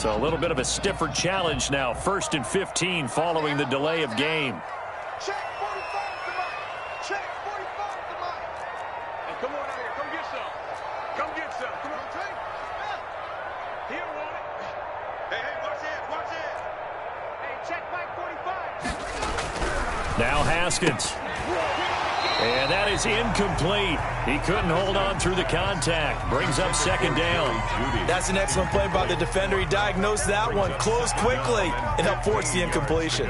So a little bit of a stiffer challenge now. 1st and 15 following the delay of game. Check 45 to Mike. Check 45 to Mike. Hey, come on out here. Come get some. Come get some. Come on, Trey. He don't want it. Hey, watch this. Watch this. Hey, check Mike 45. Check. Now Haskins. And that is incomplete. He couldn't hold on through the contact. Brings up 2nd down. That's an excellent play by the defender. He diagnosed that one, closed quickly, and helped force the incompletion.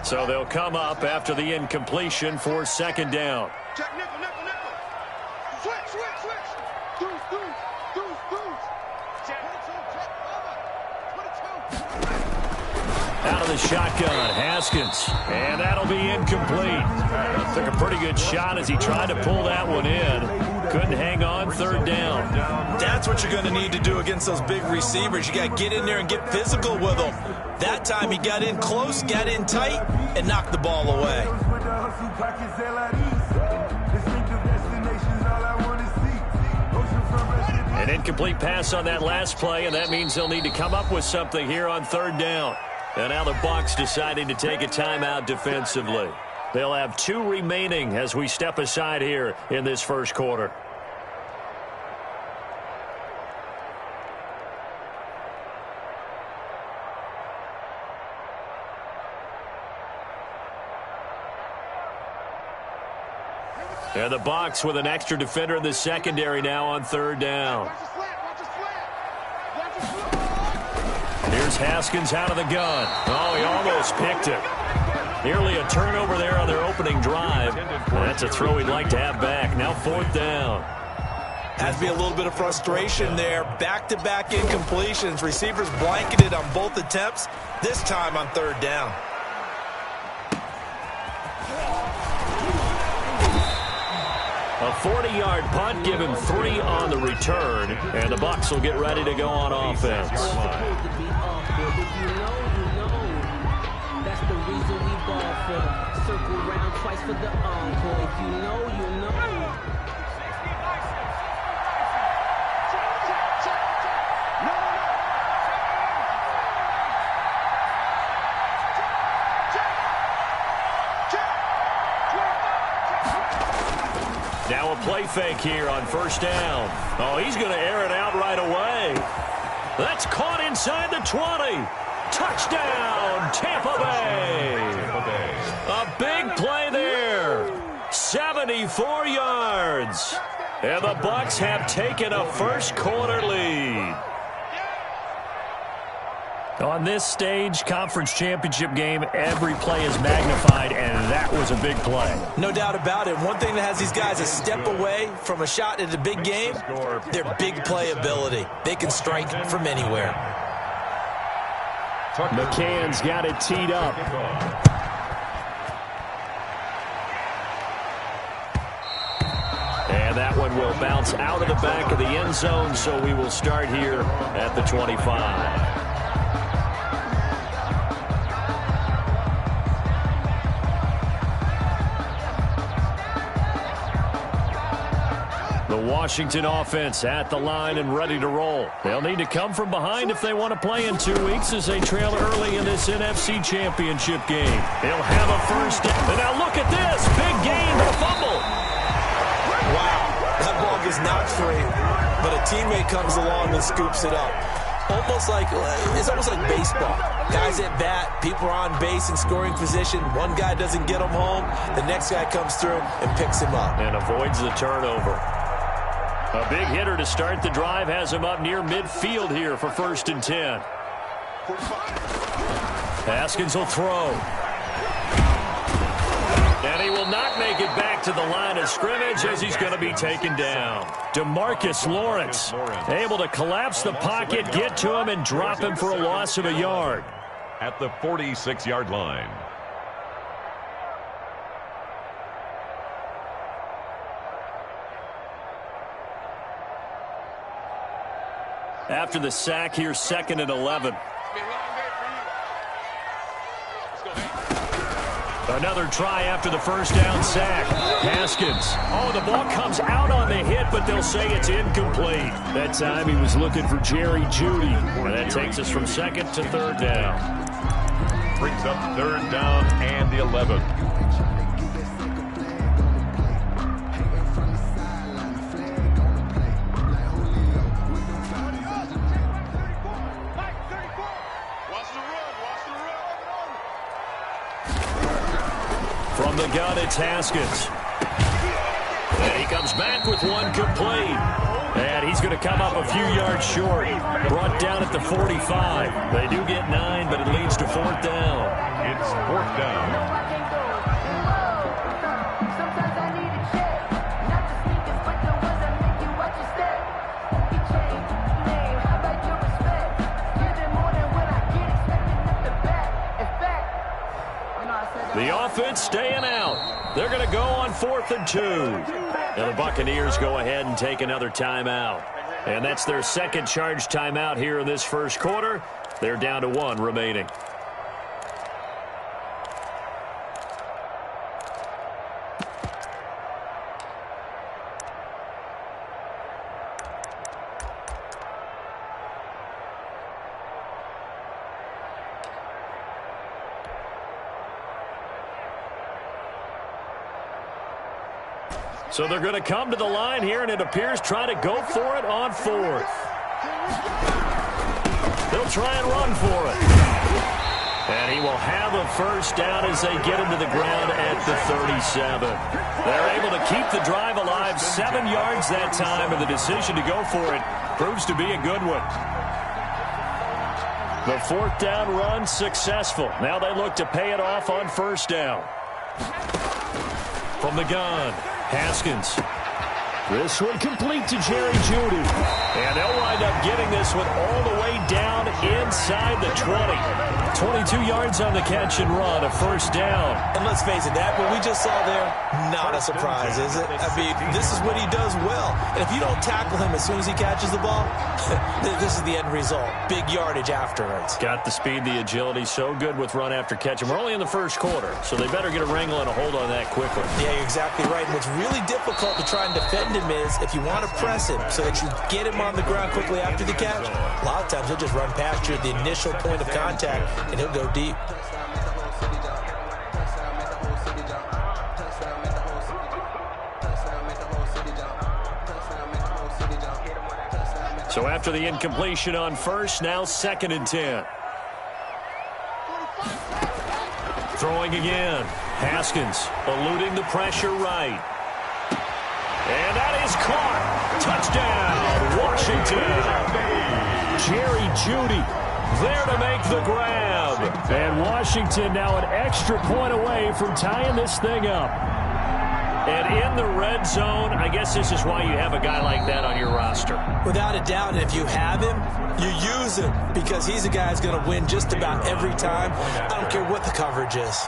So they'll come up after the incompletion for 2nd down. Check nickel, nickel, nickel. Switch, switch, switch. Deuce, deuce, deuce, deuce. Check. 22. Out of the shotgun, Haskins. And that'll be incomplete. Took a pretty good shot as he tried to pull that one in. Couldn't hang on, 3rd down. That's what you're going to need to do against those big receivers. You got to get in there and get physical with them. That time he got in close, got in tight, and knocked the ball away. An incomplete pass on that last play, and that means they'll need to come up with something here on 3rd down. And now the Bucs deciding to take a timeout defensively. They'll have 2 remaining as we step aside here in this 1st quarter. And the Bucs with an extra defender in the secondary now on 3rd down. Here's Haskins out of the gun. Oh, he almost picked it. Nearly a turnover there on their opening drive. That's a throw he'd like to have back. Now 4th down. Has to be a little bit of frustration there. Back-to-back incompletions. Receivers blanketed on both attempts, this time on 3rd down. A 40-yard punt, give him 3 on the return, and the Bucs will get ready to go on offense. That's the reason we ball for. Circle round twice for the encore. If you know, you know. Now a play fake here on 1st down. Oh, he's going to air it out right away. That's caught inside the 20. Touchdown, Tampa Bay. A big play there. 74 yards. And the Bucs have taken a 1st quarter lead. On this stage, conference championship game, every play is magnified, and that was a big play. No doubt about it. One thing that has these guys a step away from a shot at a big game, their big play ability. They can strike from anywhere. McCann's got it teed up. And that one will bounce out of the back of the end zone, so we will start here at the 25. The Washington offense at the line and ready to roll. They'll need to come from behind if they want to play in 2 weeks as they trail early in this NFC Championship game. They'll have a 1st down. And now look at this. Big gain, a fumble. Wow, that ball gets knocked free, but a teammate comes along and scoops it up. It's almost like baseball. Guys at bat, people are on base in scoring position. One guy doesn't get him home. The next guy comes through and picks him up. And avoids the turnover. A big hitter to start the drive has him up near midfield here for 1st and 10. Haskins will throw. And he will not make it back to the line of scrimmage as he's going to be taken down. DeMarcus Lawrence able to collapse the pocket, get to him, and drop him for a loss of a yard. At the 46-yard line. After the sack, here's 2nd and 11. Another try after the first down sack. Haskins. Oh, the ball comes out on the hit, but they'll say it's incomplete. That time he was looking for Jerry Jeudy. And that takes us from second to third down. Brings up third down and the 11. From the gun, it's Haskins. And he comes back with one complete. And he's going to come up a few yards short. Brought down at the 45. They do get 9, but it leads to fourth down. It's fourth down. The offense staying out. They're going to go on 4th and 2. And the Buccaneers go ahead and take another timeout. And that's their second charge timeout here in this first quarter. They're down to 1 remaining. So they're going to come to the line here, and it appears try to go for it on 4th. They'll try and run for it. And he will have a first down as they get him to the ground at the 37. They're able to keep the drive alive, 7 yards that time, and the decision to go for it proves to be a good one. The 4th down run successful. Now they look to pay it off on first down. From the gun, Haskins. This one complete to Jerry Jeudy. And they'll wind up getting this one all the way down inside the 20. 22 yards on the catch and run, a first down. And let's face it, that what we just saw there, not a surprise, is it? I mean, this is what he does well. And if you don't tackle him as soon as he catches the ball, this is the end result. Big yardage afterwards. Got the speed, the agility, so good with run after catch. And we're only in the first quarter, so they better get a wrangle and a hold on that quickly. Yeah, you're exactly right. And what's really difficult to try and defend him is if you want to press him so that you get him on the ground quickly after the catch, a lot of times he'll just run past you at the initial point of contact, and he'll go deep. So after the incompletion on first, now 2nd and 10. Throwing again. Haskins eluding the pressure right. And that is caught. Touchdown, Washington. Jerry Jeudy there to make the grab. And Washington now an extra point away from tying this thing up. And in the red zone, I guess this is why you have a guy like that on your roster. Without a doubt, and if you have him, you use him because he's a guy who's going to win just about every time. I don't care what the coverage is.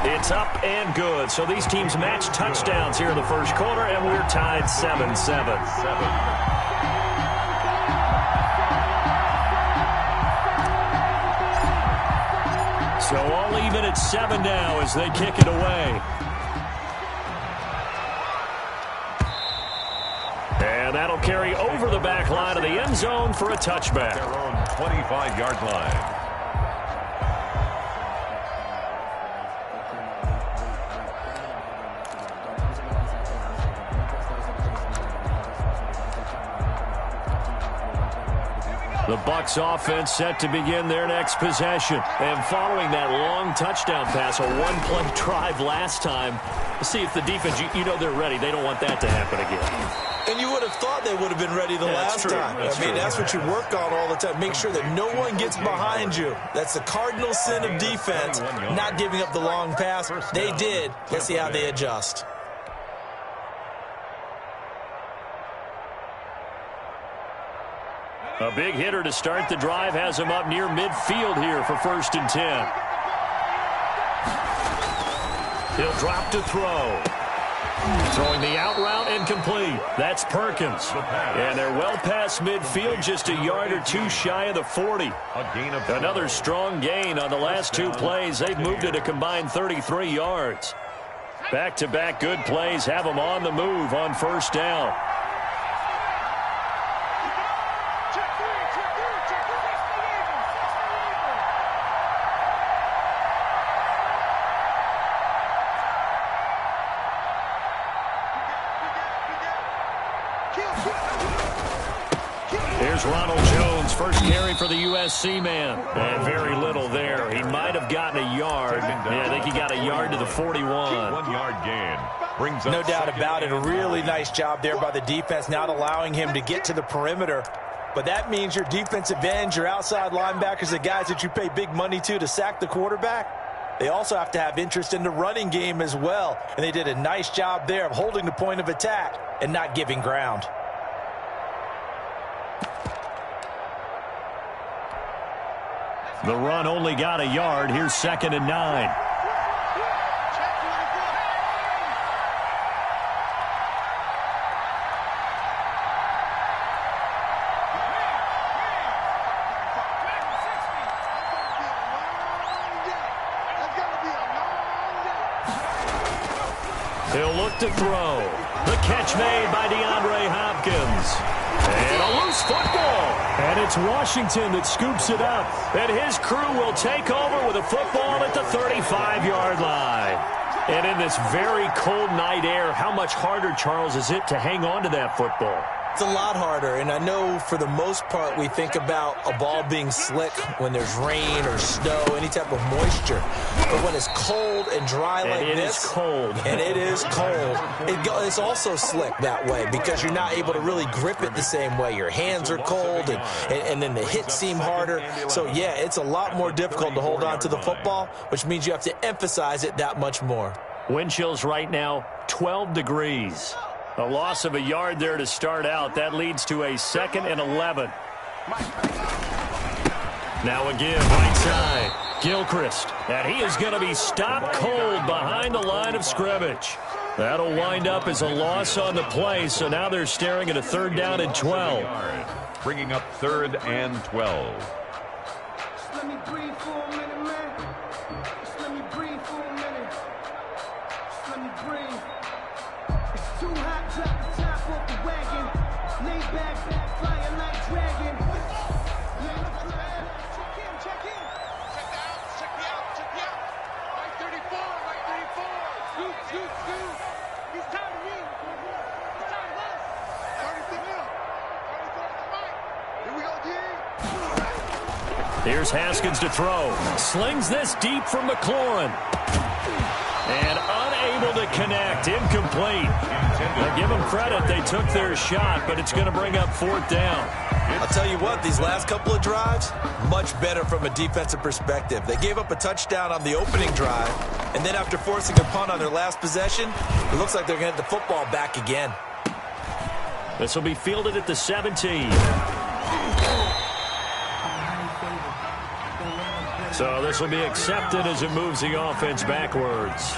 It's up and good. So these teams match touchdowns here in the first quarter, and we're tied 7-7. So all even at 7 now as they kick it away. And that'll carry over the back line of the end zone for a touchback. Their own 25-yard line. The Bucs offense set to begin their next possession. And following that long touchdown pass, a one-play drive last time, see if the defense, you know they're ready. They don't want that to happen again. And you would have thought they would have been ready the last time. That's what you work on all the time. Make sure that no one gets behind you. That's the cardinal sin of defense, not giving up the long pass. They did. Let's see how they adjust. A big hitter to start the drive has him up near midfield here for 1st and 10. He'll drop to throw. Throwing the out route incomplete. That's Perkins. And they're well past midfield, just a yard or two shy of the 40. Another strong gain on the last two plays. They've moved it a combined 33 yards. Back-to-back good plays have them on the move on first down. Here's Ronald Jones, first carry for the USC man. And very little there. He might have gotten a yard. Yeah, I think he got a yard to the 41. 1 yard gain. Brings up no doubt about it. A really nice job there by the defense, not allowing him to get to the perimeter. But that means your defensive ends, your outside linebackers, the guys that you pay big money to sack the quarterback, they also have to have interest in the running game as well. And they did a nice job there of holding the point of attack and not giving ground. The run only got a yard. Here's 2nd and 9. He'll look to throw. The catch made by DeAndre Hopkins. And a loose football. And it's Washington that scoops it up. And his crew will take over with a football at the 35-yard line. And in this very cold night air, how much harder, Charles, is it to hang on to that football? It's a lot harder, and I know for the most part we think about a ball being slick when there's rain or snow, any type of moisture. But when it's cold and dry like this, it's cold. And it is cold, it's also slick that way because you're not able to really grip it the same way. Your hands are cold, and then the hits seem harder. So, yeah, it's a lot more difficult to hold on to the football, which means you have to emphasize it that much more. Wind chills right now, 12 degrees. A loss of a yard there to start out. That leads to a 2nd and 11. Now again, right side, Gilchrist. And he is going to be stopped cold behind the line of scrimmage. That'll wind up as a loss on the play, so now they're staring at a 3rd down and 12. Bringing up 3rd and 12. Just let me breathe for a minute, man. Just let me breathe for a minute. Just let me breathe. It's too hot, drop the top off the wagon. Lay back, fire like dragon. Check in. Check out. Check me out. Right 34. Scoot. He's tired of me. He's tired of us. 34 now. 34 to Mike. Here we go, D. Here's Haskins to throw. Slings this deep from McLaurin. And unable to connect. Incomplete. Now give them credit. They took their shot, but it's going to bring up 4th down. I'll tell you what, these last couple of drives, much better from a defensive perspective. They gave up a touchdown on the opening drive, and then after forcing a punt on their last possession, it looks like they're going to get the football back again. This will be fielded at the 17. So this will be accepted as it moves the offense backwards.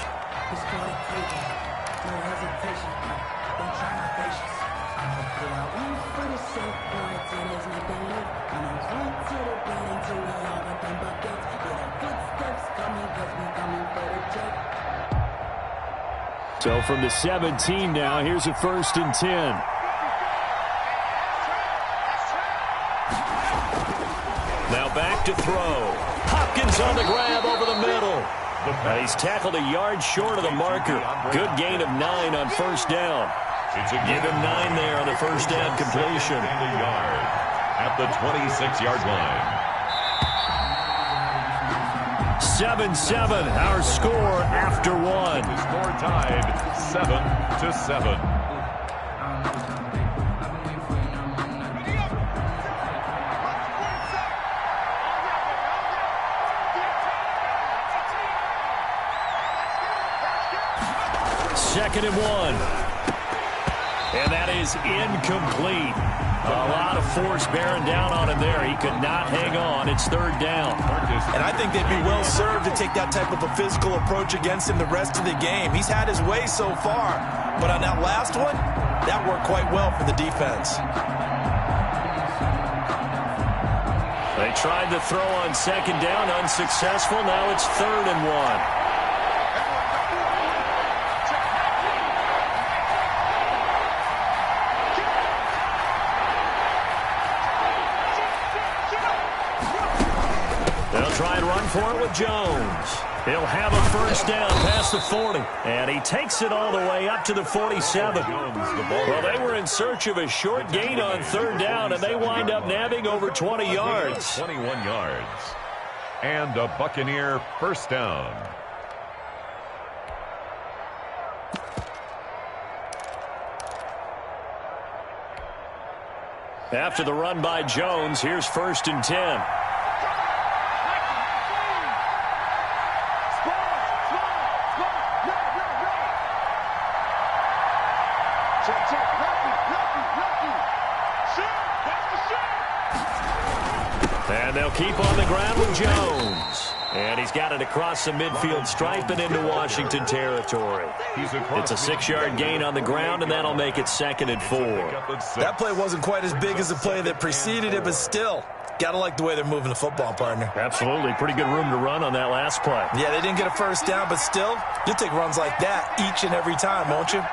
So from the 17 now, here's a 1st and 10. Now back to throw. Hopkins on the grab over the middle. He's tackled a yard short of the marker. Good gain of 9 on 1st down. Give him 9 there on the 1st down completion. A yard at the 26-yard line. 7-7, our score after 1. The score tied 7-7. Second and 1. And that is incomplete. A lot of force bearing down on him there. He could not hang on. It's third down. And I think they'd be well served to take that type of a physical approach against him the rest of the game. He's had his way so far. But on that last one, that worked quite well for the defense. They tried to throw on second down, unsuccessful. Now it's 3rd and 1. They'll try and run for it with Jones. He'll have a first down past the 40. And he takes it all the way up to the 47. Well, they were in search of a short gain on third down, and they wind up nabbing over 20 yards. 21 yards. And a Buccaneer first down. After the run by Jones, here's 1st and 10. And they'll keep on the ground with Jones. And he's got it across the midfield stripe and into Washington territory. It's a 6-yard gain on the ground, and that'll make it 2nd and 4. That play wasn't quite as big as the play that preceded it, but still, got to like the way they're moving the football, partner. Absolutely. Pretty good room to run on that last play. Yeah, they didn't get a first down, but still, you'll take runs like that each and every time, won't you?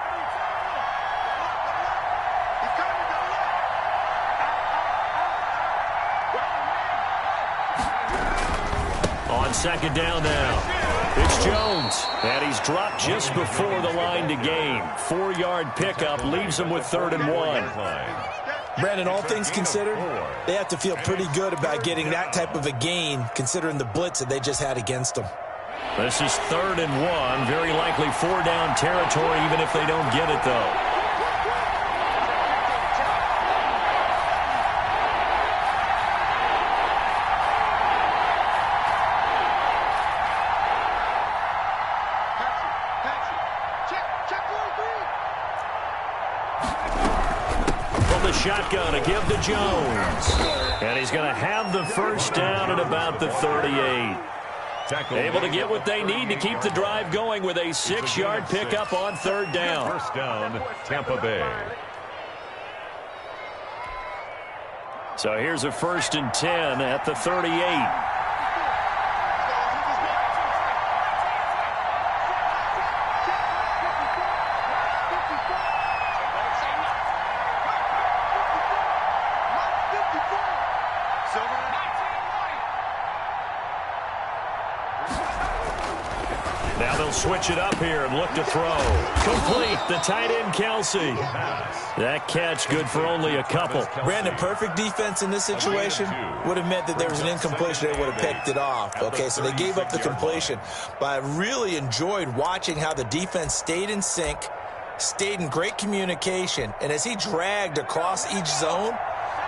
On second down now, it's Jones, and he's dropped just before the line to gain. 4-yard pickup leaves him with 3rd and 1. Brandon, all things considered, they have to feel pretty good about getting that type of a gain, considering the blitz that they just had against them. This is 3rd and 1, very likely 4-down territory, even if they don't get it, though. Shotgun to give to Jones. And he's going to have the first down at about the 38. Able to get what they need to keep the drive going with a 6-yard pickup on 3rd down. First down, Tampa Bay. So here's a 1st and 10 at the 38. Now they'll switch it up here and look to throw. Complete, the tight end, Kelsey. That catch good for only a couple. Brandon, perfect defense in this situation would have meant that there was an incompletion. They would have picked it off. Okay, so they gave up the completion. But I really enjoyed watching how the defense stayed in sync, stayed in great communication, and as he dragged across each zone,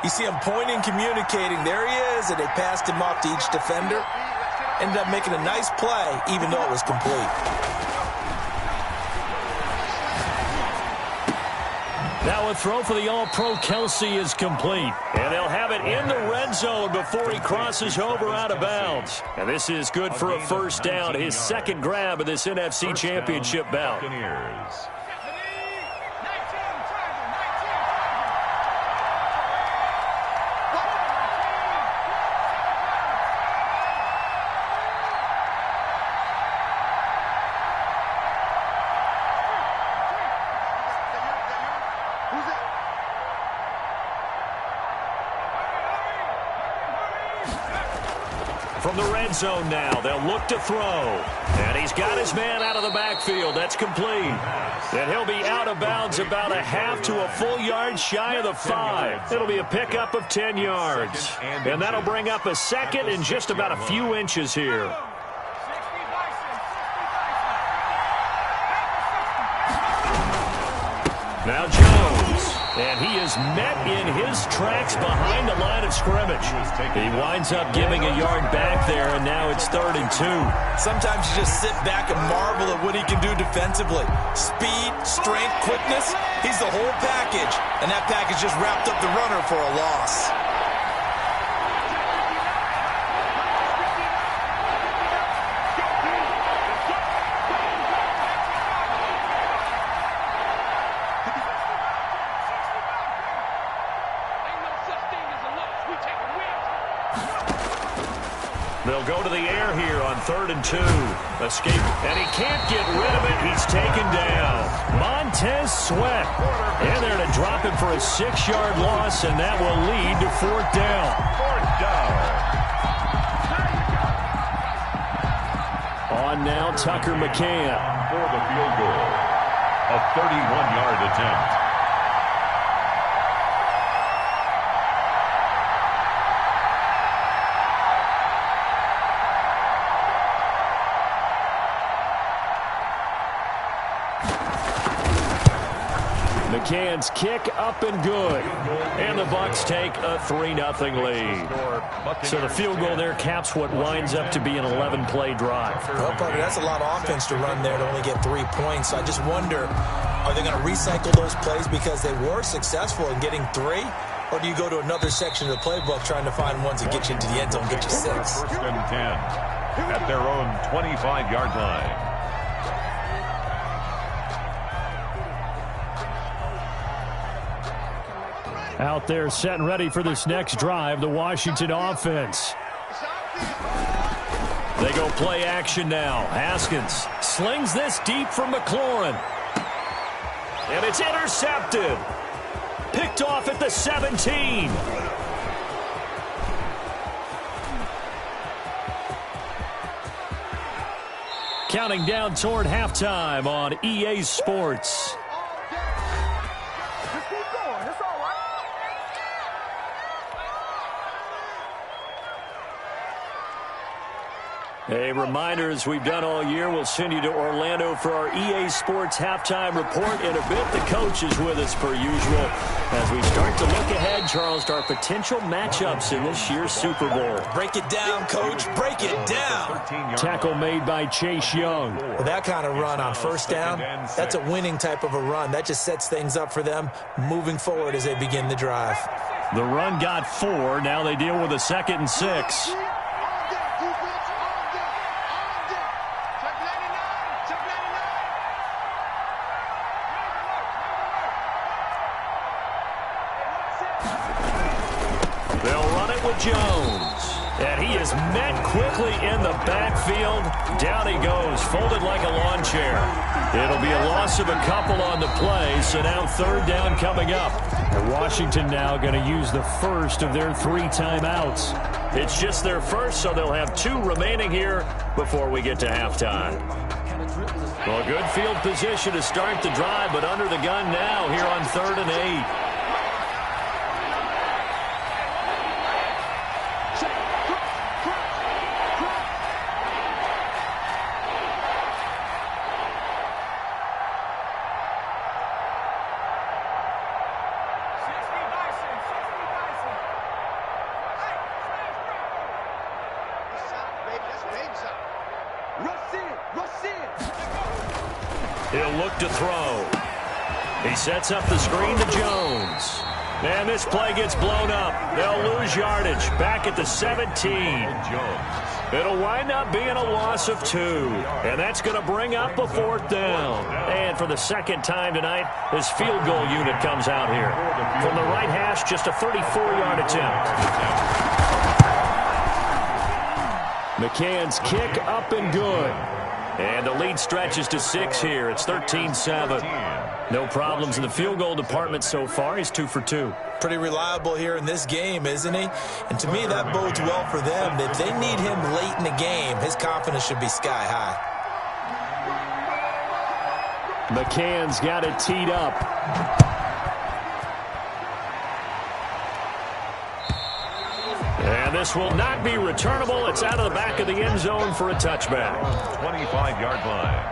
you see him pointing, communicating. There he is, and they passed him off to each defender. Ended up making a nice play, even though it was complete. Now a throw for the All-Pro Kelsey is complete. And they'll have it in the red zone before he crosses over out of bounds. And this is good for a first down, his 2nd grab of this NFC Championship bout. From the red zone now, they'll look to throw. And he's got his man out of the backfield. That's complete. And he'll be out of bounds about a half to a full yard shy of the 5. It'll be a pickup of 10 yards. And that'll bring up a 2nd and just about a few inches here. Now Jones. And he is met in his tracks behind the line of scrimmage. He winds up giving a yard back there, and now it's 3rd and 2. Sometimes you just sit back and marvel at what he can do defensively. Speed, strength, quickness, he's the whole package. And that package just wrapped up the runner for a loss. They'll go to the air here on 3rd and 2. Escape, and he can't get rid of it. He's taken down. Montez Sweat. And they're to drop him for a 6-yard loss, and that will lead to 4th down. 4th down. On now, Tucker McCann. For the field goal. A 31-yard attempt. McCann's kick up and good. And the Bucs take a 3-0 lead. So the field goal there caps what winds up to be an 11-play drive. Well, Parker, that's a lot of offense to run there to only get 3 points. So I just wonder, are they going to recycle those plays because they were successful in getting 3? Or do you go to another section of the playbook trying to find ones that get you into the end zone and get you 6? 1st and 10 at their own 25-yard line. Out there set and ready for this next drive, the Washington offense. They go play action now. Haskins slings this deep from McLaurin. And it's intercepted. Picked off at the 17. Counting down toward halftime on EA Sports. A reminder, as we've done all year, we'll send you to Orlando for our EA Sports halftime report in a bit. The coach is with us per usual as we start to look ahead, Charles, to our potential matchups in this year's Super Bowl. Break it down, Coach. Break it down. Tackle made by Chase Young. With that kind of run on 1st down, that's a winning type of a run. That just sets things up for them moving forward as they begin the drive. The run got 4. Now they deal with a 2nd and 6. Jones. And he is met quickly in the backfield. Down he goes, folded like a lawn chair. It'll be a loss of a couple on the play, so now 3rd down coming up. And Washington now going to use the first of their 3 timeouts. It's just their first, so they'll have 2 remaining here before we get to halftime. Well, good field position to start the drive, but under the gun now here on 3rd and 8. He'll look to throw. He sets up the screen to Jones. And this play gets blown up. They'll lose yardage back at the 17. It'll wind up being a loss of 2. And that's going to bring up a 4th down. And for the 2nd time tonight, this field goal unit comes out here. From the right hash, just a 34-yard attempt. McCann's kick up and good. And the lead stretches to 6 here. It's 13-7. No problems in the field goal department so far. He's 2 for 2. Pretty reliable here in this game, isn't he? And to me, that bodes well for them. If they need him late in the game, his confidence should be sky high. McCann's got it teed up. And this will not be returnable. It's out of the back of the end zone for a touchback. 25-yard line.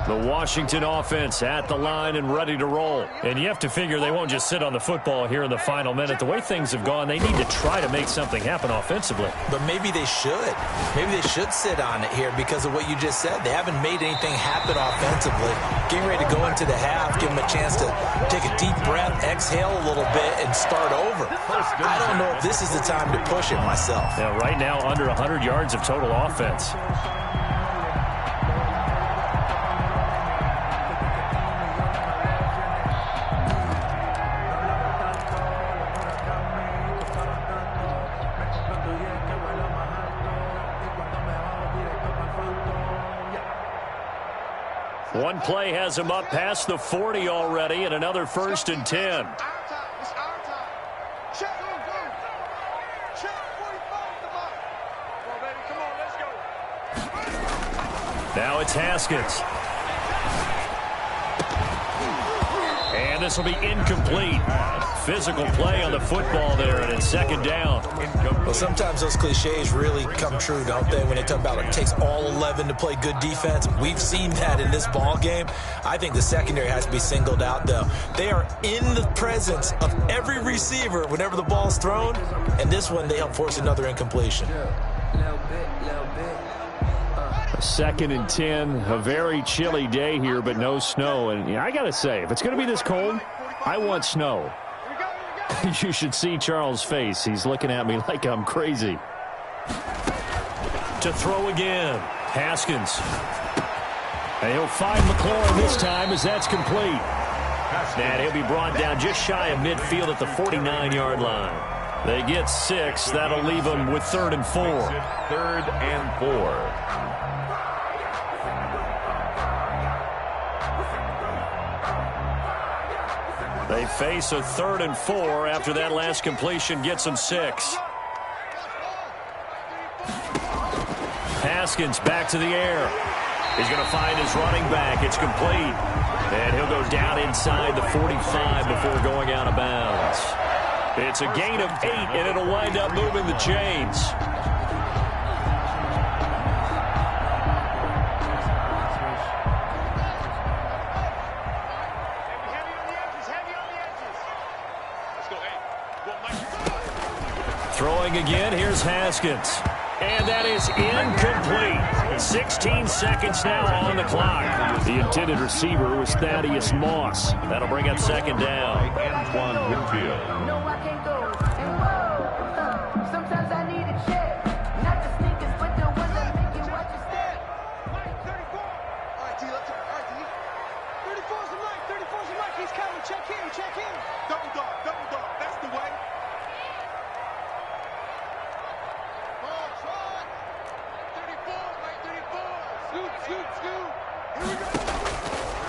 The Washington offense at the line and ready to roll. And you have to figure they won't just sit on the football here in the final minute. The way things have gone, they need to try to make something happen offensively. But maybe they should. Maybe they should sit on it here because of what you just said. They haven't made anything happen offensively. Getting ready to go into the half, give them a chance to take a deep breath, exhale a little bit, and start over. I don't know if this is the time to push it myself. Yeah, right now, under 100 yards of total offense. One play has him up past the 40 already, and another 1st and 10. Now it's Haskins. And this will be incomplete. Physical play on the football there, and it's 2nd down. Well, sometimes those cliches really come true, don't they? When they talk about it takes all 11 to play good defense. We've seen that in this ball game. I think the secondary has to be singled out, though. They are in the presence of every receiver whenever the ball's thrown, and this one they help force another incompletion. 2nd and 10, a very chilly day here, but no snow. And I got to say, if it's going to be this cold, I want snow. You should see Charles' face. He's looking at me like I'm crazy. To throw again, Haskins. And he'll find McLaurin this time as that's complete. And he'll be brought down just shy of midfield at the 49-yard line. They get 6. That'll leave them with 3rd and 4. 3rd and 4. They face a 3rd and 4 after that last completion gets them 6. Haskins back to the air. He's going to find his running back. It's complete. And he'll go down inside the 45 before going out of bounds. It's a gain of 8, and it'll wind up moving the chains. Throwing again, here's Haskins. And that is incomplete. 16 seconds now on the clock. The intended receiver was Thaddeus Moss. That'll bring up 2nd down. Antoine Winfield. No, I can't go. And whoa, sometimes I need a check. Not the sneakers, but the ones that make you watch your step. Mike, 34. All right, D, let's go. All right, D. 34's a Mike. 34's a Mike. He's coming. Check him. Check him. Double dog. Double dog. That's the way.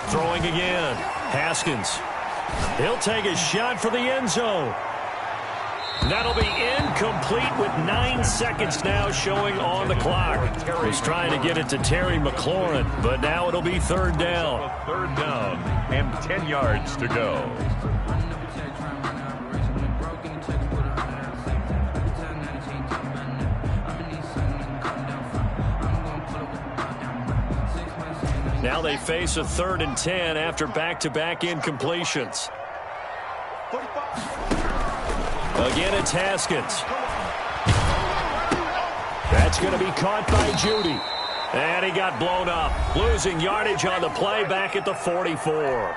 Throwing again. Haskins. He'll take a shot for the end zone. That'll be incomplete with 9 seconds now showing on the clock. He's trying to get it to Terry McLaurin, but now it'll be 3rd down. 3rd down and 10 yards to go. Now they face a 3rd and 10 after back-to-back incompletions. Again, it's Haskins. That's going to be caught by Judy. And he got blown up, losing yardage on the play back at the 44.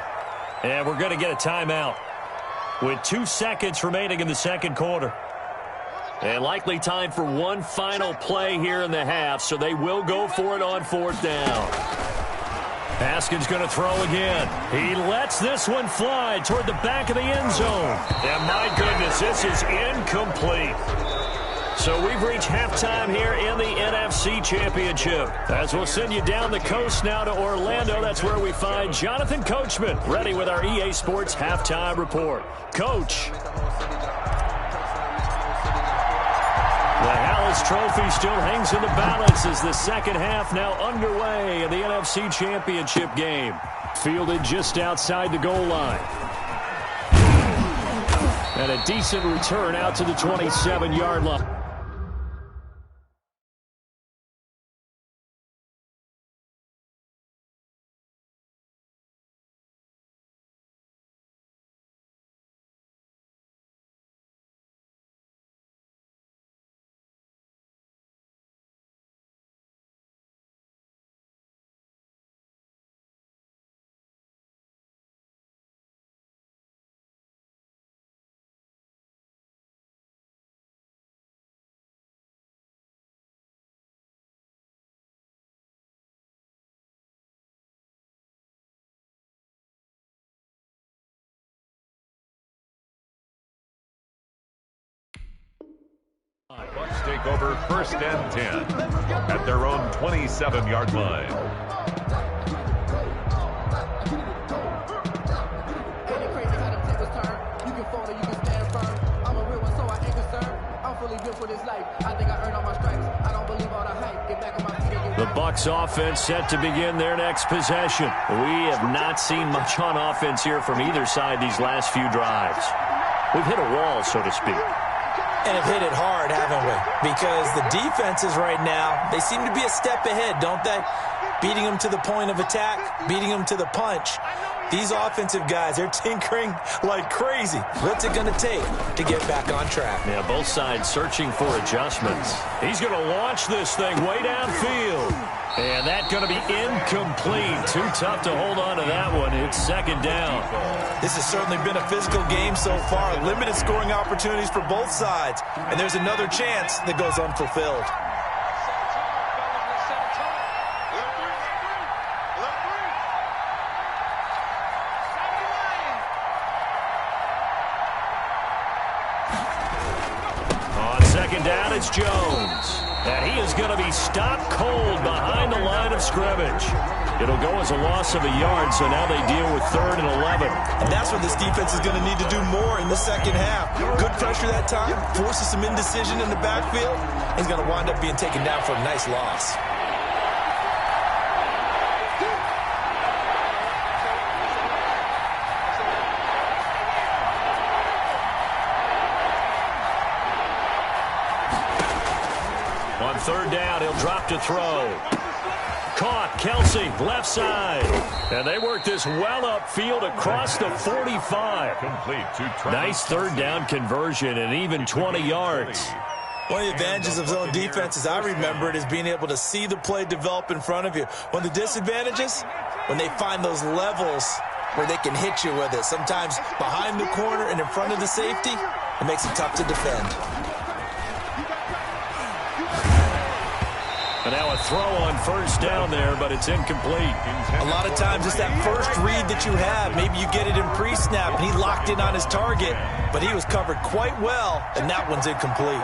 And we're going to get a timeout with 2 seconds remaining in the 2nd quarter. And likely time for one final play here in the half, so they will go for it on 4th down. Haskins going to throw again. He lets this one fly toward the back of the end zone. And my goodness, this is incomplete. So we've reached halftime here in the NFC Championship. As we'll send you down the coast now to Orlando, that's where we find Jonathan Coachman ready with our EA Sports Halftime Report. Coach. The Hallis Trophy still hangs in the balance as the 2nd half now underway in the NFC Championship game. Fielded just outside the goal line. And a decent return out to the 27-yard line. take over 1st and 10 at their own 27-yard line. The Bucs offense set to begin their next possession. We have not seen much on offense here from either side these last few drives. We've hit a wall, so to speak. And have hit it hard, haven't we? Because the defenses right now, they seem to be a step ahead, don't they? Beating them to the point of attack, beating them to the punch. These offensive guys, they're tinkering like crazy. What's it going to take to get back on track? Yeah, both sides searching for adjustments. He's going to launch this thing way downfield. And that's going to be incomplete. Too tough to hold on to that one. It's 2nd down. This has certainly been a physical game so far. Limited scoring opportunities for both sides. And there's another chance that goes unfulfilled. On 2nd down, it's Jones. And he is going to be stopped cold behind the line of scrimmage. It'll go as a loss of a yard, so now they deal with 3rd and 11. And that's what this defense is going to need to do more in the second half. Good pressure that time, forces some indecision in the backfield. He's going to wind up being taken down for a nice loss. On 3rd down, he'll drop to throw. Caught, Kelsey, left side. And they work this well upfield across the 45. Complete to Nice 3rd down conversion and even 20 yards. One of the advantages of zone defense, as I remember it, is being able to see the play develop in front of you. One of the disadvantages, when they find those levels where they can hit you with it. Sometimes behind the corner and in front of the safety, it makes it tough to defend. And now a throw on 1st down there, but it's incomplete. A lot of times it's that first read that you have. Maybe you get it in pre-snap, and he locked in on his target, but he was covered quite well, and that one's incomplete.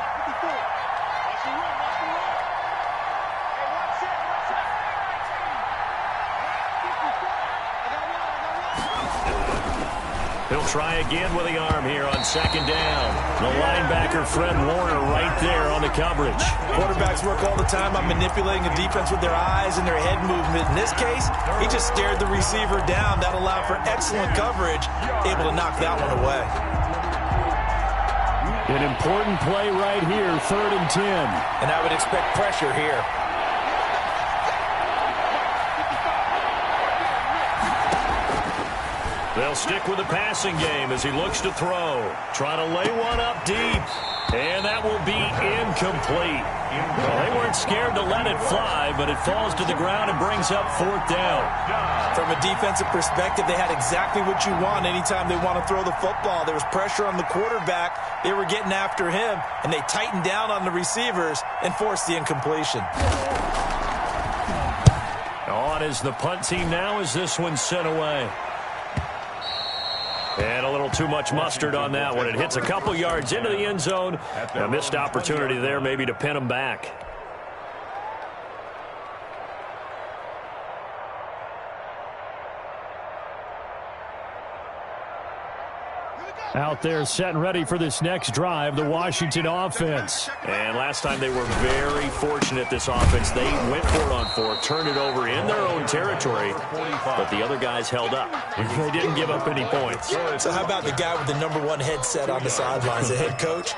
He'll try again with the arm here on 2nd down. The linebacker, Fred Warner, right there on the coverage. Quarterbacks work all the time on manipulating a defense with their eyes and their head movement. In this case, he just stared the receiver down. That allowed for excellent coverage, able to knock that one away. An important play right here, 3rd and 10. And I would expect pressure here. They'll stick with the passing game as he looks to throw. Trying to lay one up deep. And that will be incomplete. Well, they weren't scared to let it fly, but it falls to the ground and brings up 4th down. From a defensive perspective, they had exactly what you want anytime they want to throw the football. There was pressure on the quarterback. They were getting after him, and they tightened down on the receivers and forced the incompletion. On is the punt team now as this one's sent away. And a little too much mustard on that one. It hits a couple yards into the end zone. A missed opportunity there maybe to pin them back. Out there set and ready for this next drive, the Washington offense. And last time they were very fortunate, this offense. They went for it on 4, turned it over in their own territory, but the other guys held up. They didn't give up any points. So how about the guy with the #1 headset on the sidelines, the head coach?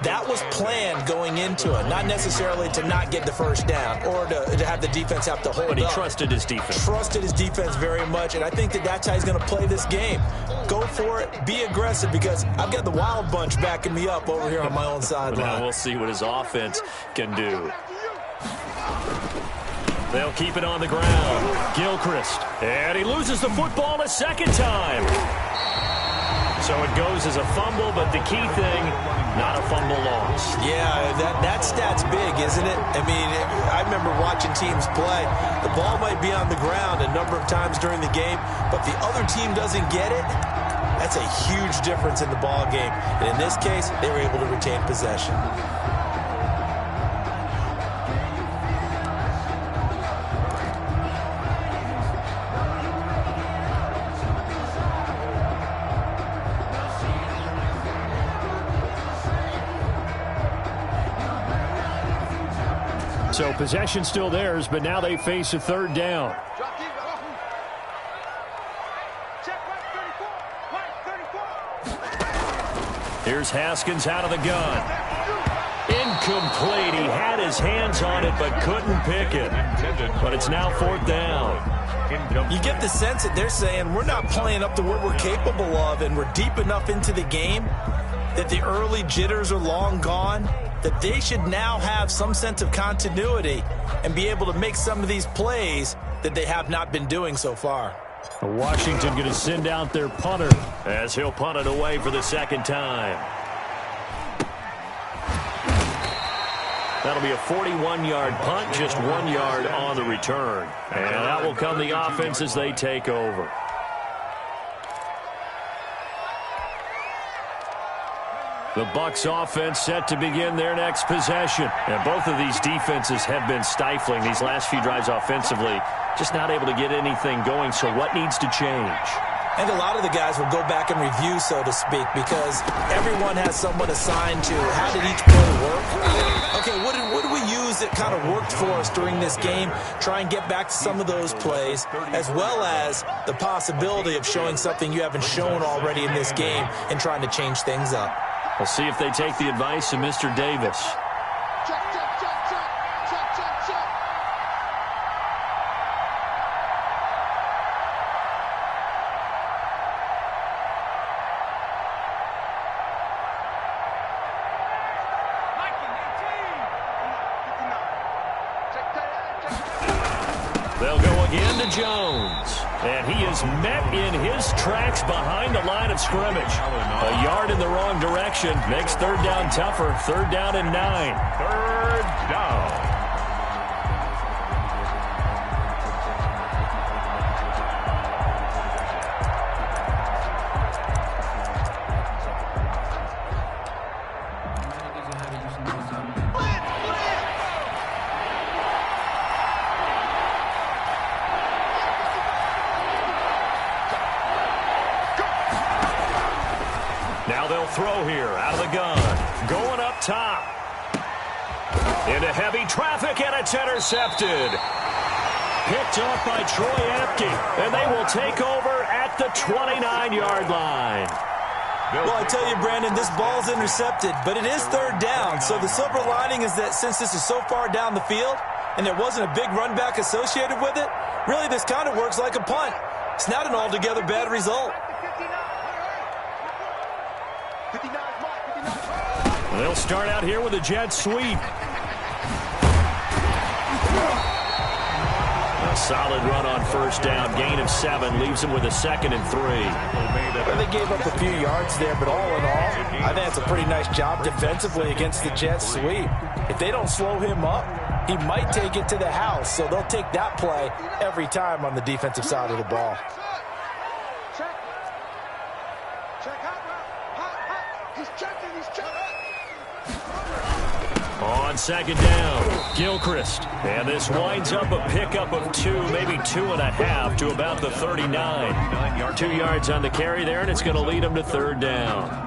That was planned going into it, not necessarily to not get the 1st down or to have the defense have to hold up. But he trusted his defense. Trusted his defense very much, and I think that's how he's going to play this game. Go for it, be aggressive, because I've got the Wild Bunch backing me up over here on my own sideline. Now we'll see what his offense can do. They'll keep it on the ground. Gilchrist. And he loses the football a 2nd time. So it goes as a fumble, but the key thing, not a fumble loss. Yeah, that stat's big, isn't it? I mean, I remember watching teams play. The ball might be on the ground a number of times during the game, but the other team doesn't get it. That's a huge difference in the ball game. And in this case, they were able to retain possession. So possession still theirs, but now they face a third down. Here's Haskins out of the gun. Incomplete. He had his hands on it but couldn't pick it. But it's now fourth down. You get the sense that they're saying we're not playing up to what we're capable of, and we're deep enough into the game that the early jitters are long gone, that they should now have some sense of continuity and be able to make some of these plays that they have not been doing so far. Washington going to send out their punter as he'll punt it away for the second time. That'll be a 41-yard punt, just 1 yard on the return. And that will come the offense as they take over. The Bucs offense set to begin their next possession. And both of these defenses have been stifling these last few drives offensively. Just not able to get anything going, so what needs to change? And a lot of the guys will go back and review, so to speak, because everyone has someone assigned to how did each play work. Okay, what did we use that kind of worked for us during this game? Try and get back to some of those plays, as well as the possibility of showing something you haven't shown already in this game and trying to change things up. We'll see if they take the advice of Mr. Davis. They'll go again to Jones. And he is met in his tracks behind the line of scrimmage. A yard in the wrong direction makes third down tougher. Third down and 9. Third down. Throw here out of the gun. Going up top. Into heavy traffic, and it's intercepted. Picked off by Troy Apke, and they will take over at the 29-yard line. Well, I tell you, Brandon, this ball's intercepted, but it is third down. So the silver lining is that since this is so far down the field and there wasn't a big run back associated with it, really this kind of works like a punt. It's not an altogether bad result. They'll start out here with a jet sweep. A solid run on first down. Gain of 7 leaves them with a 2nd and 3. Well, they gave up a few yards there, but all in all, I think it's a pretty nice job defensively against the jet sweep. If they don't slow him up, he might take it to the house, so they'll take that play every time on the defensive side of the ball. On second down, Gilchrist. And this winds up a pickup of 2, maybe 2.5 to about the 39. 2 yards on the carry there, and it's going to lead them to third down.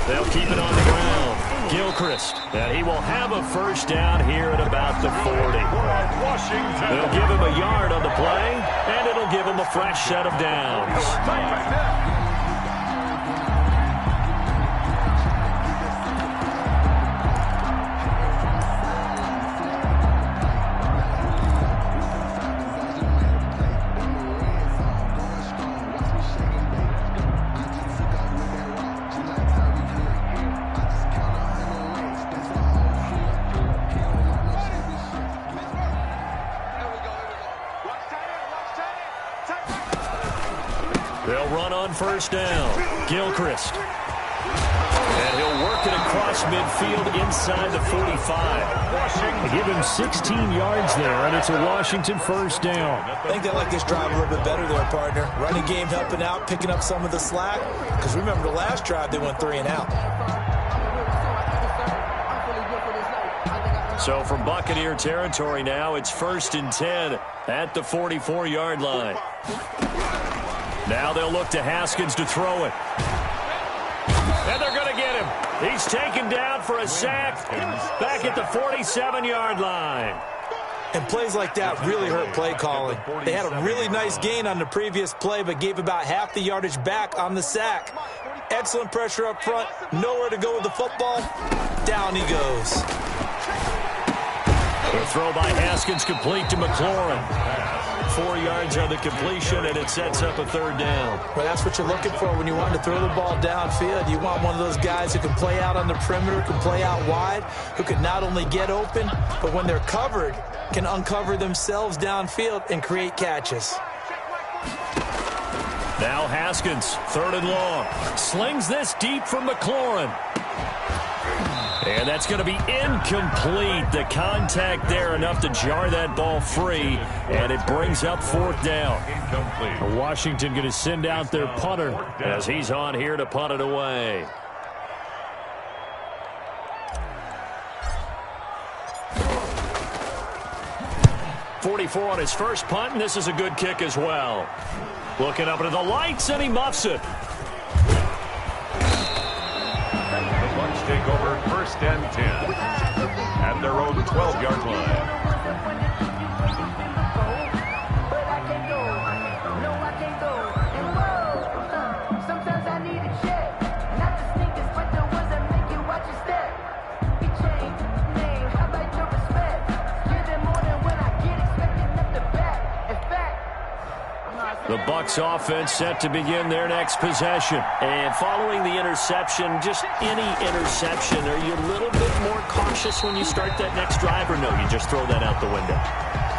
They'll keep it on the ground. Gilchrist, and he will have a first down here at about the 40. They'll give him a yard on the play, and it'll give him a fresh set of downs. They'll run on first down. Gilchrist. And he'll work it across across midfield inside the 45. They give him 16 yards there, and it's a Washington first down. I think they like this drive a little bit better there, partner. Running game helping out, picking up some of the slack. Because remember, the last drive, they went 3 and out. So from Buccaneer territory now, it's 1st and 10 at the 44-yard line. Now they'll look to Haskins to throw it. And they're going to get him. He's taken down for a sack back at the 47-yard line. And plays like that really hurt play calling. They had a really nice gain on the previous play, but gave about half the yardage back on the sack. Excellent pressure up front. Nowhere to go with the football. Down he goes. The throw by Haskins complete to McLaurin. 4 yards on the completion, and it sets up a 3rd down. Well, that's what you're looking for when you want to throw the ball downfield. You want one of those guys who can play out on the perimeter, can play out wide, who can not only get open, but when they're covered, can uncover themselves downfield and create catches. Now Haskins, 3rd and long. Slings this deep from McLaurin. And that's going to be incomplete. The contact there enough to jar that ball free, and it brings up 4th down. Incomplete. Washington going to send out their punter as he's on here to punt it away. .44 on his first punt, and this is a good kick as well. Looking up into the lights, and he muffs it. Take over 1st and 10 at their own 12-yard line. The Bucs offense set to begin their next possession. And following the interception, just any interception, are you a little bit more cautious when you start that next drive, or no, you just throw that out the window?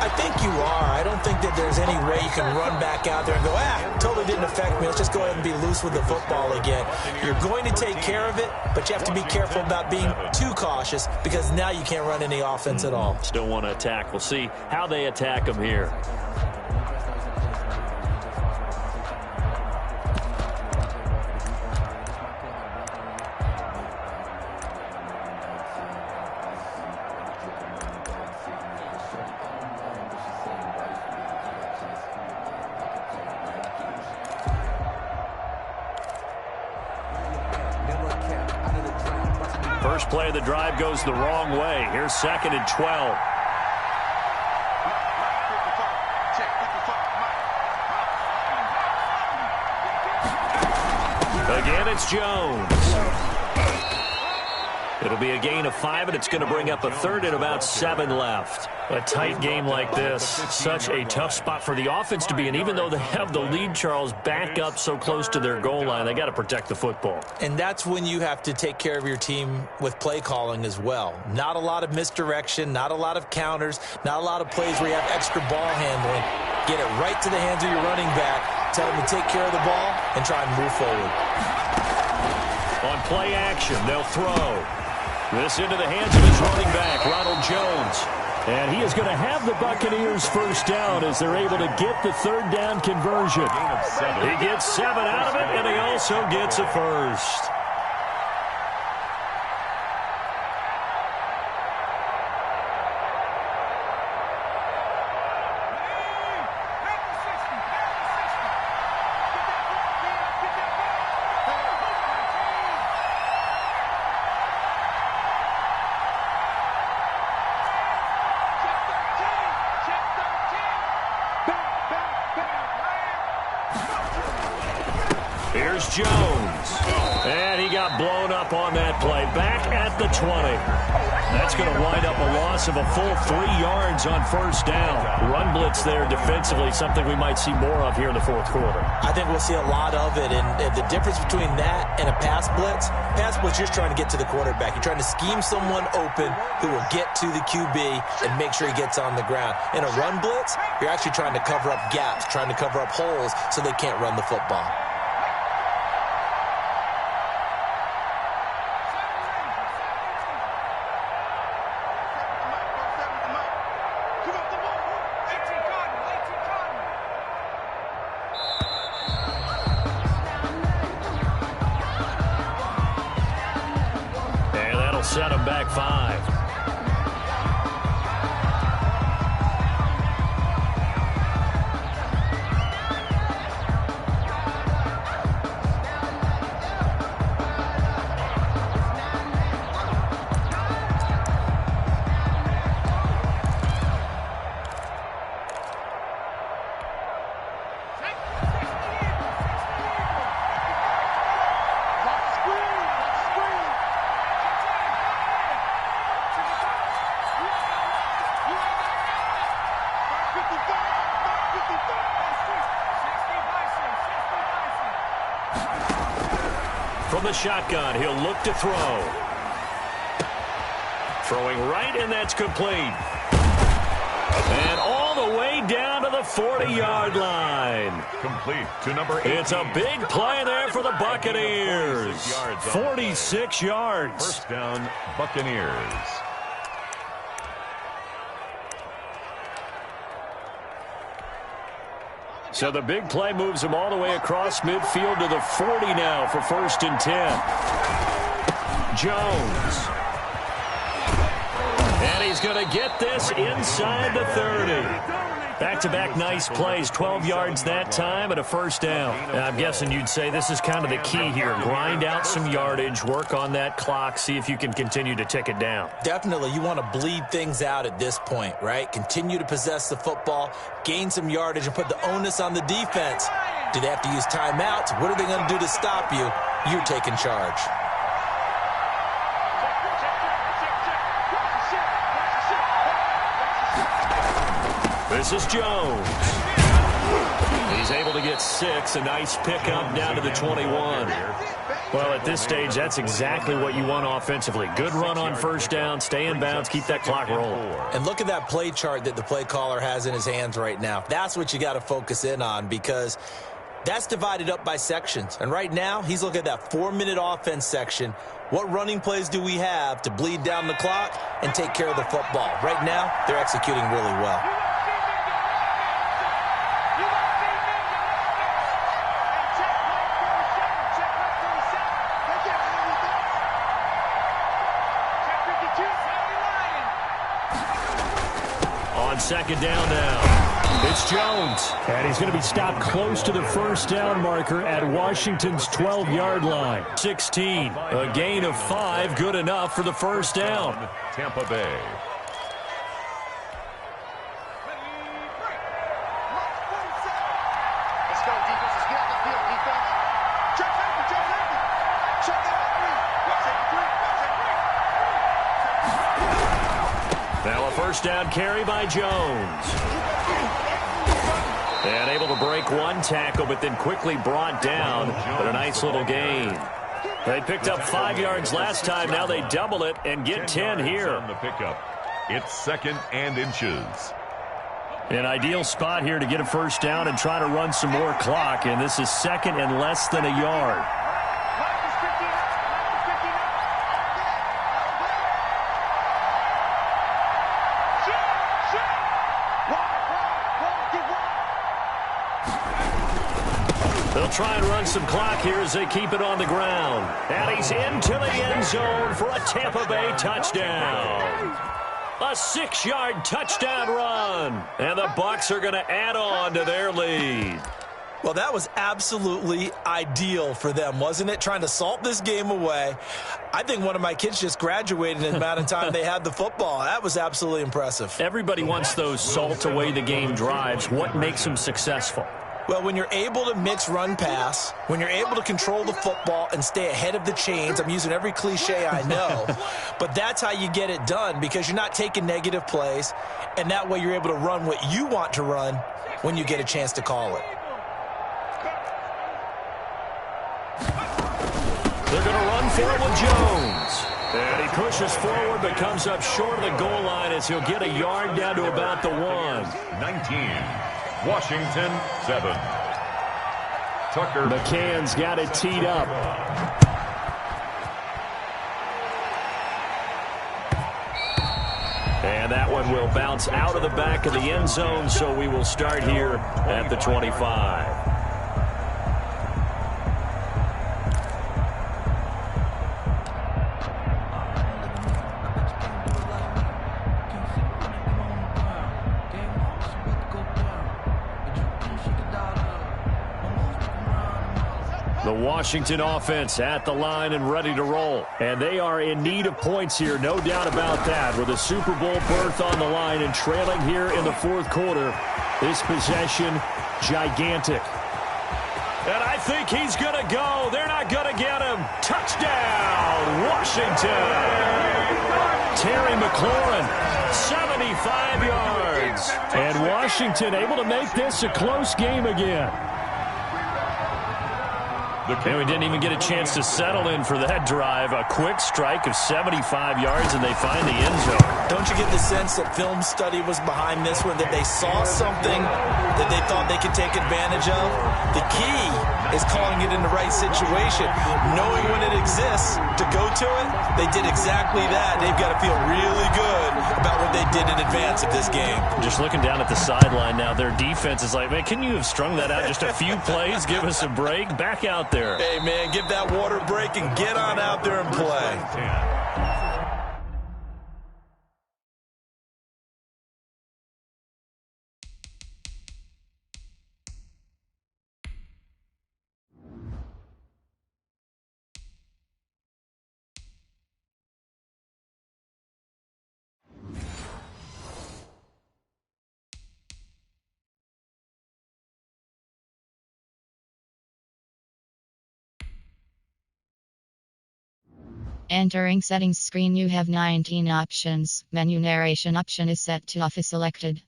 I think you are. I don't think that there's any way you can run back out there and go, totally didn't affect me. Let's just go ahead and be loose with the football again. You're going to take care of it, but you have to be careful about being too cautious because now you can't run any offense at all. Still want to attack. We'll see how they attack them here. First play of the drive goes the wrong way. Here's 2nd and 12. Again, it's Jones. It'll be a gain of 5, and it's going to bring up a 3rd and about 7 left. A tight game like this, such a tough spot for the offense to be in. Even though they have the lead, Charles, back up so close to their goal line, they got to protect the football. And that's when you have to take care of your team with play calling as well. Not a lot of misdirection, not a lot of counters, not a lot of plays where you have extra ball handling. Get it right to the hands of your running back, tell them to take care of the ball, and try and move forward. On play action, they'll throw. This into the hands of his running back, Ronald Jones. And he is going to have the Buccaneers first down as they're able to get the 3rd down conversion. He gets 7 out of it, and he also gets a first. Here's Jones. And he got blown up on that play. Back at the 20. That's going to wind up a loss of a full 3 yards on 1st down. Run blitz there defensively, something we might see more of here in the 4th quarter. I think we'll see a lot of it. And the difference between that and a pass blitz, you're just trying to get to the quarterback. You're trying to scheme someone open who will get to the QB and make sure he gets on the ground. In a run blitz, you're actually trying to cover up gaps, trying to cover up holes so they can't run the football. set them back 5. From the shotgun, he'll look to throw. Throwing right, and that's complete. And all the way down to the 40-yard line. Complete to number 18. It's a big play there for the Buccaneers. 46 yards. First down, Buccaneers. So the big play moves him all the way across midfield to the 40 now for 1st and 10. Jones. And he's going to get this inside the 30. Back-to-back nice plays, 12 yards that time and a first down. And I'm guessing you'd say this is kind of the key here. Grind out some yardage, work on that clock, see if you can continue to tick it down. Definitely. You want to bleed things out at this point, right? Continue to possess the football, gain some yardage, and put the onus on the defense. Do they have to use timeouts? What are they going to do to stop you? You're taking charge. This is Jones. He's able to get 6. A nice pickup down to the 21. Well, at this stage, that's exactly what you want offensively. Good run on first down, stay in bounds, keep that clock rolling. And look at that play chart that the play caller has in his hands right now. That's what you got to focus in on because that's divided up by sections. And right now, he's looking at that 4-minute offense section. What running plays do we have to bleed down the clock and take care of the football? Right now, they're executing really well. Second down now. It's Jones. And he's going to be stopped close to the first down marker at Washington's 12-yard line. 16. A gain of 5. Good enough for the first down. Tampa Bay. Let's go, defense. Let's get on the field, defense. Check safety, check safety. Check that three. Watch safety three. Watch safety three. Now a first down carry by Jones. And able to break one tackle, but then quickly brought down. But a nice little gain. They picked up 5 yards last time. Now they double it and get 10 here. On the pickup. It's 2nd and inches. An ideal spot here to get a first down and try to run some more clock. And this is 2nd and less than a yard. They'll try and run some clock here as they keep it on the ground. And he's into the end zone for a Tampa Bay touchdown. A 6-yard touchdown run. And the Bucs are going to add on to their lead. Well, that was absolutely ideal for them, wasn't it? Trying to salt this game away. I think one of my kids just graduated in the amount of time they had the football. That was absolutely impressive. Everybody wants those salt away the game drives. What makes them successful? Well, when you're able to mix run-pass, when you're able to control the football and stay ahead of the chains, I'm using every cliche I know, but that's how you get it done because you're not taking negative plays, and that way you're able to run what you want to run when you get a chance to call it. They're going to run for it with Jones. And he pushes forward but comes up short of the goal line as he'll get a yard down to about the 1. 19. Washington 7. Tucker. McCann's got it teed up. And that one will bounce out of the back of the end zone, so we will start here at the 25. The Washington offense at the line and ready to roll. And they are in need of points here, no doubt about that, with a Super Bowl berth on the line and trailing here in the fourth quarter. This possession, gigantic. And I think he's going to go. They're not going to get him. Touchdown, Washington. Terry McLaurin, 75 yards. And Washington able to make this a close game again. And we didn't even get a chance to settle in for that drive. A quick strike of 75 yards, and they find the end zone. Don't you get the sense that film study was behind this one, that they saw something that they thought they could take advantage of? The key is calling it in the right situation. Knowing when it exists to go to it, they did exactly that. They've got to feel really good about what they did in advance of this game. Just looking down at the sideline now, their defense is like, man, can you have strung that out just a few plays? Give us a break. Back out there. Hey, man, give that water break and get on out there and play. Entering settings screen, you have 19 options. Menu narration option is set to off is selected.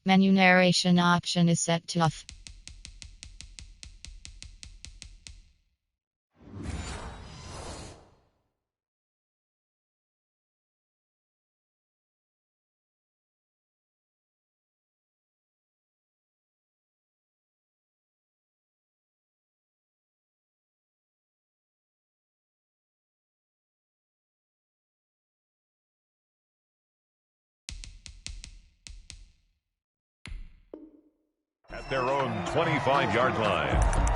Menu narration option is set to off. At their own 25-yard line.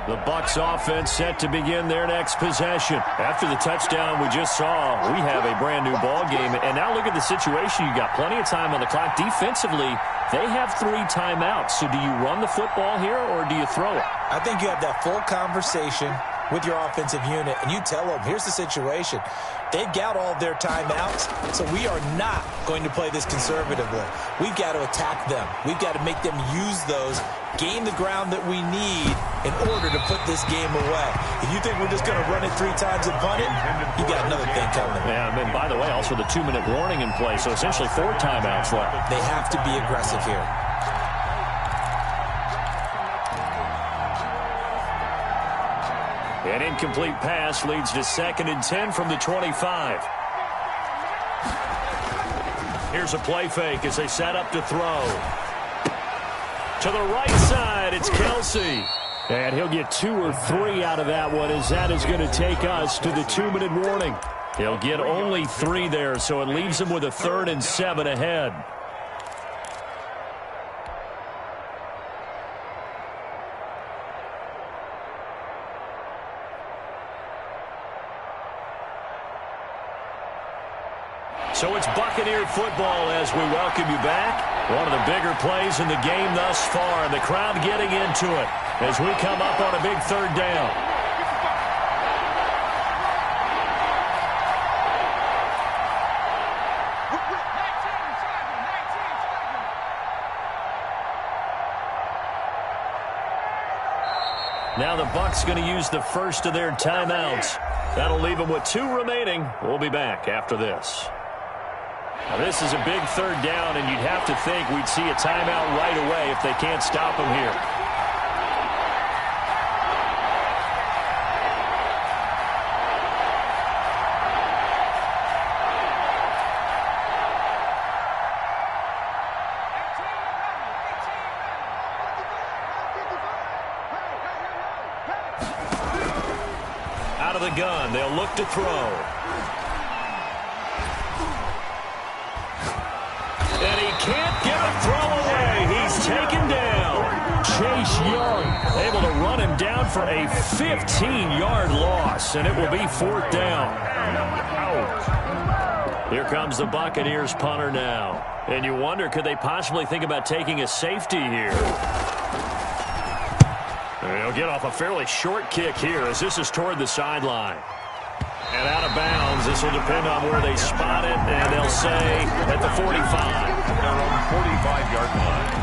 The Bucs offense set to begin their next possession. After the touchdown we just saw, we have a brand new ball game. And now look at the situation. You got plenty of time on the clock. Defensively, they have 3 timeouts. So do you run the football here or do you throw it? I think you have that full conversation with your offensive unit, and you tell them, here's the situation. They've got all their timeouts, so we are not going to play this conservatively. We've got to attack them. We've got to make them use those, gain the ground that we need in order to put this game away. If you think we're just going to run it 3 times and punt it, you got another thing coming. Yeah, and by the way, also the 2-minute warning in play, so essentially 4 timeouts left. They have to be aggressive here. An incomplete pass leads to 2nd and 10 from the 25. Here's a play fake as they set up to throw. To the right side, it's Kelsey. And he'll get 2 or 3 out of that one, as that is going to take us to the 2-minute warning. He'll get only 3 there, so it leaves him with a 3rd and 7 ahead. So it's Buccaneer football as we welcome you back. One of the bigger plays in the game thus far. The crowd getting into it as we come up on a big 3rd down. Now the Bucs going to use the first of their timeouts. That'll leave them with 2 remaining. We'll be back after this. Now this is a big 3rd down, and you'd have to think we'd see a timeout right away if they can't stop them here. Out of the gun, they'll look to throw. And he can't get a throw away. going for a 15-yard loss, and it will be 4th down. Out. Here comes the Buccaneers punter now. And you wonder, could they possibly think about taking a safety here? They'll get off a fairly short kick here as this is toward the sideline. And out of bounds, this will depend on where they spot it, and they'll say at the 45. Their own 45-yard line.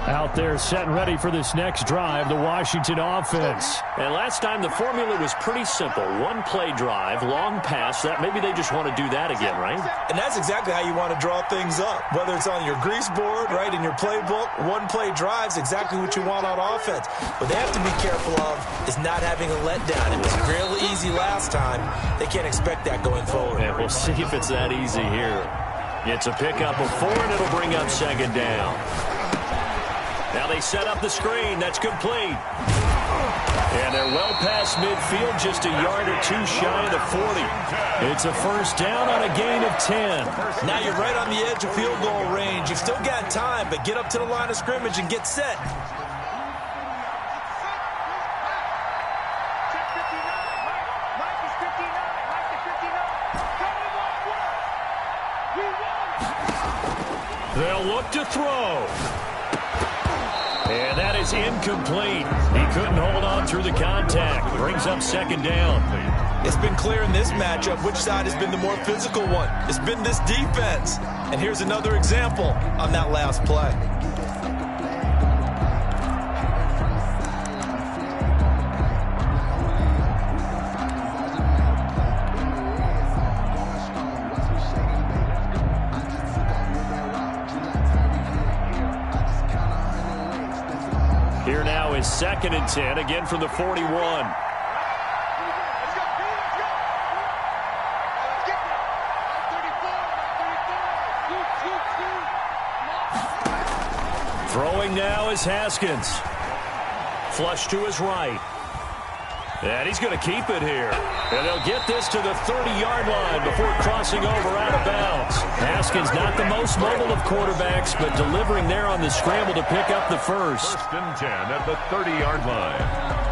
Out there set and ready for this next drive, the Washington offense. And last time the formula was pretty simple. One-play drive, long pass. That maybe they just want to do that again, right? And that's exactly how you want to draw things up. Whether it's on your grease board, right, in your playbook, one-play drive's exactly what you want on offense. What they have to be careful of is not having a letdown. It was real easy last time. They can't expect that going forward. And we'll see if it's that easy here. It's a pickup of 4, and it'll bring up 2nd down. Now they set up the screen. That's complete. And they're well past midfield, just a yard or 2 shy of the 40. It's a 1st down on a gain of 10. Now you're right on the edge of field goal range. You've still got time, but get up to the line of scrimmage and get set. They'll look to throw. And that is incomplete. He couldn't hold on through the contact. Brings up 2nd down. It's been clear in this matchup which side has been the more physical one. It's been this defense. And here's another example on that last play. Here now is 2nd and 10, again from the 41. Throwing now is Haskins. Flush to his right. And he's going to keep it here. And they'll get this to the 30-yard line before crossing over out of bounds. Haskins not the most mobile of quarterbacks, but delivering there on the scramble to pick up the first. 1st and 10 at the 30-yard line.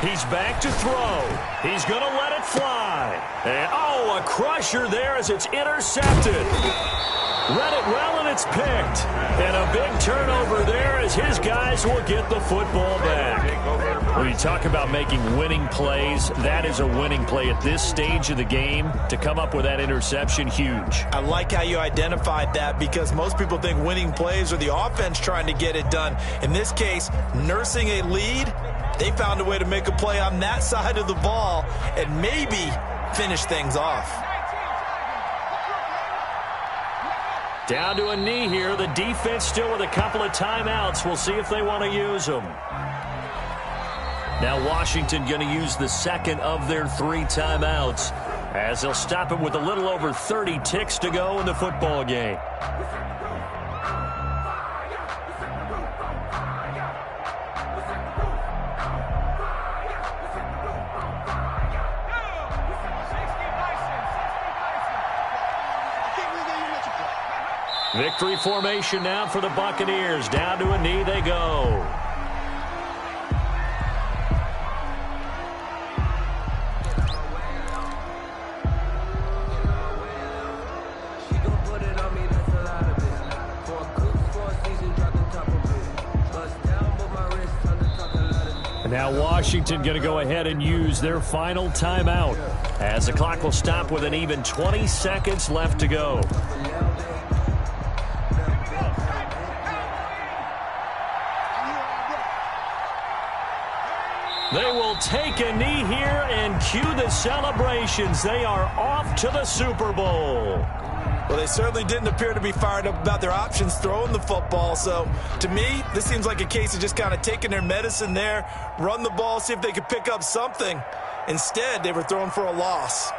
He's back to throw. He's going to let it fly. And, oh, a crusher there as it's intercepted. Read it well, and it's picked. And a big turnover there as his guys will get the football back. When you talk about making winning plays, that is a winning play at this stage of the game. To come up with that interception, huge. I like how you identified that because most people think winning plays are the offense trying to get it done. In this case, nursing a lead, they found a way to make a play on that side of the ball and maybe finish things off. Down to a knee here. The defense still with a couple of timeouts. We'll see if they want to use them. Now Washington going to use the 2nd of their 3 timeouts as they'll stop it with a little over 30 ticks to go in the football game. Victory formation now for the Buccaneers. Down to a knee they go. Now Washington going to go ahead and use their final timeout as the clock will stop with an even 20 seconds left to go. They will take a knee here and cue the celebrations. They are off to the Super Bowl. Well, they certainly didn't appear to be fired up about their options throwing the football. So, to me, this seems like a case of just kind of taking their medicine there, run the ball, see if they could pick up something. Instead, they were throwing for a loss.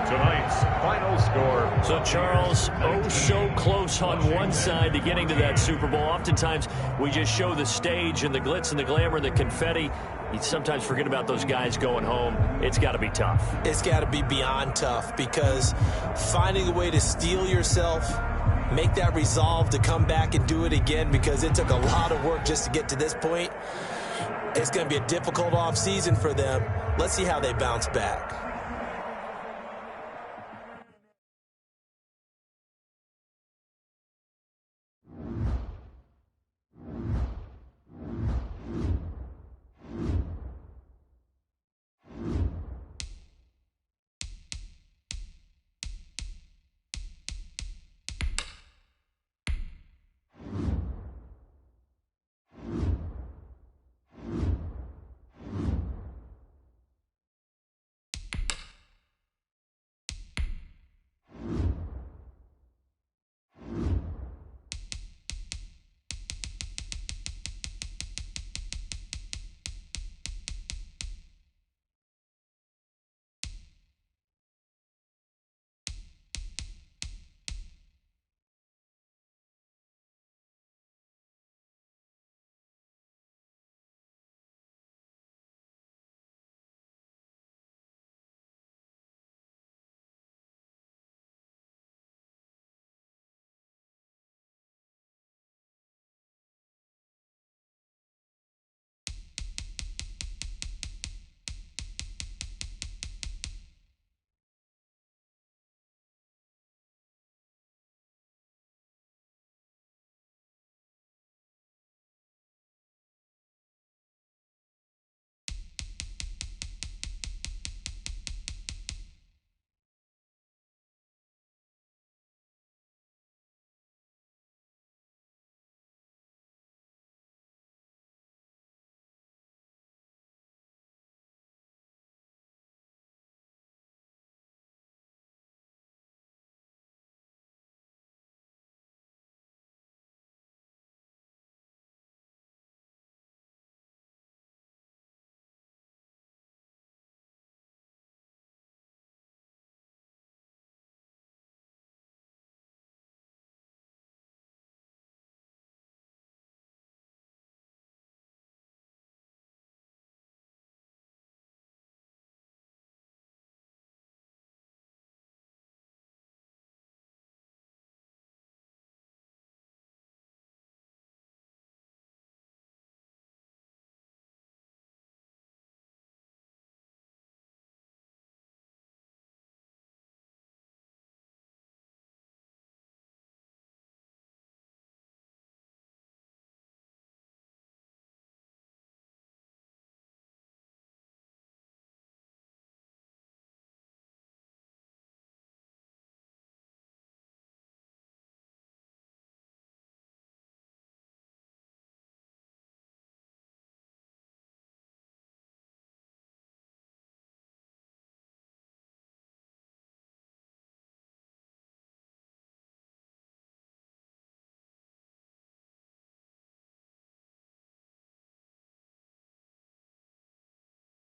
Tonight's final score. So, Charles, oh so close on one side to getting to that Super Bowl. Oftentimes, we just show the stage and the glitz and the glamour and the confetti. You sometimes forget about those guys going home. It's got to be tough. It's got to be beyond tough, because finding a way to steel yourself, make that resolve to come back and do it again, because it took a lot of work just to get to this point. It's going to be a difficult offseason for them. Let's see how they bounce back.